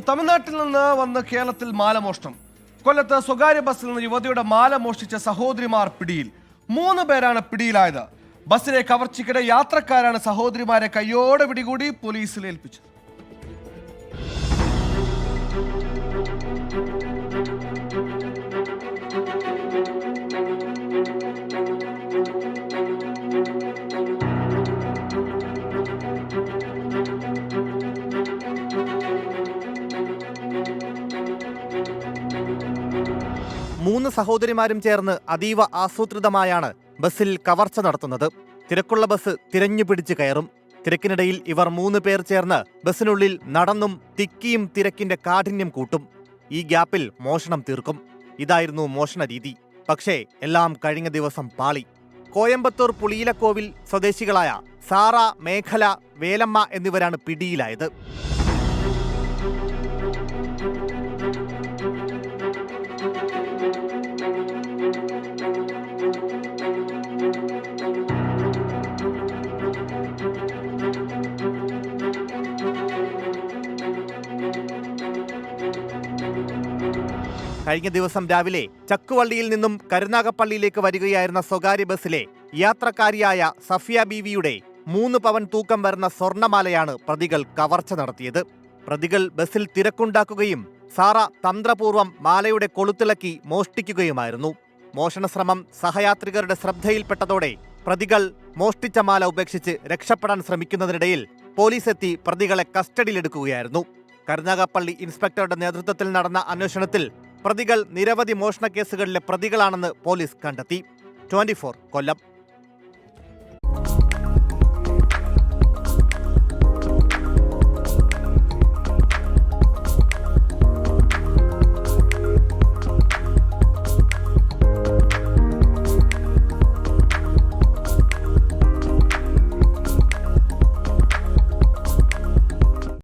തമിഴ്നാട്ടിൽ നിന്ന് വന്ന് കേരളത്തിൽ മാലമോഷണം. കൊല്ലത്ത് സ്വകാര്യ ബസ്സിൽ നിന്ന് യുവതിയുടെ മാല മോഷ്ടിച്ച സഹോദരിമാർ പിടിയിൽ. 3 പേരാണ് പിടിയിലായത്. ബസ്സിലെ കവർച്ചയ്ക്കിടെ യാത്രക്കാരാണ് സഹോദരിമാരെ കയ്യോടെ പിടികൂടി പോലീസിൽ ഏൽപ്പിച്ചത്. മൂന്ന് സഹോദരിമാരും ചേർന്ന് അതീവ ആസൂത്രിതമായാണ് ബസ്സിൽ കവർച്ച നടത്തുന്നത്. തിരക്കുള്ള ബസ് തിരഞ്ഞുപിടിച്ച് കയറും. തിരക്കിനിടയിൽ ഇവർ 3 പേർ ചേർന്ന് ബസ്സിനുള്ളിൽ നടന്നും തിക്കിയും തിരക്കിന്റെ കാഠിന്യം കൂട്ടും. ഈ ഗ്യാപ്പിൽ മോഷണം തീർക്കും. ഇതായിരുന്നു മോഷണ രീതി. പക്ഷേ എല്ലാം കഴിഞ്ഞ ദിവസം പാളി. കോയമ്പത്തൂർ പുളിയിലക്കോവിൽ സ്വദേശികളായ സാറ, മേഖല, വേലമ്മ എന്നിവരാണ് പിടിയിലായത്. കഴിഞ്ഞ ദിവസം രാവിലെ ചക്കുവള്ളിയിൽ നിന്നും കരുനാഗപ്പള്ളിയിലേക്ക് വരികയായിരുന്ന സ്വകാര്യ ബസ്സിലെ യാത്രക്കാരിയായ സഫിയ ബീവിയുടെ 3 പവൻ തൂക്കം വരുന്ന സ്വർണമാലയാണ് പ്രതികൾ കവർച്ച നടത്തിയത്. പ്രതികൾ ബസ്സിൽ തിരക്കുണ്ടാക്കുകയും സാറ തന്ത്രപൂർവ്വം മാലയുടെ കൊളുത്തിളക്കി മോഷ്ടിക്കുകയുമായിരുന്നു. മോഷണശ്രമം സഹയാത്രികരുടെ ശ്രദ്ധയിൽപ്പെട്ടതോടെ പ്രതികൾ മോഷ്ടിച്ച മാല ഉപേക്ഷിച്ച് രക്ഷപ്പെടാൻ ശ്രമിക്കുന്നതിനിടയിൽ പോലീസ് എത്തി പ്രതികളെ കസ്റ്റഡിയിലെടുക്കുകയായിരുന്നു. കരുനാഗപ്പള്ളി ഇൻസ്പെക്ടറുടെ നേതൃത്വത്തിൽ നടന്ന അന്വേഷണത്തിൽ പ്രതികൾ നിരവധി മോഷണ കേസുകളിലെ പ്രതികളാണെന്ന് പോലീസ് കണ്ടെത്തി. 24 കൊല്ലം.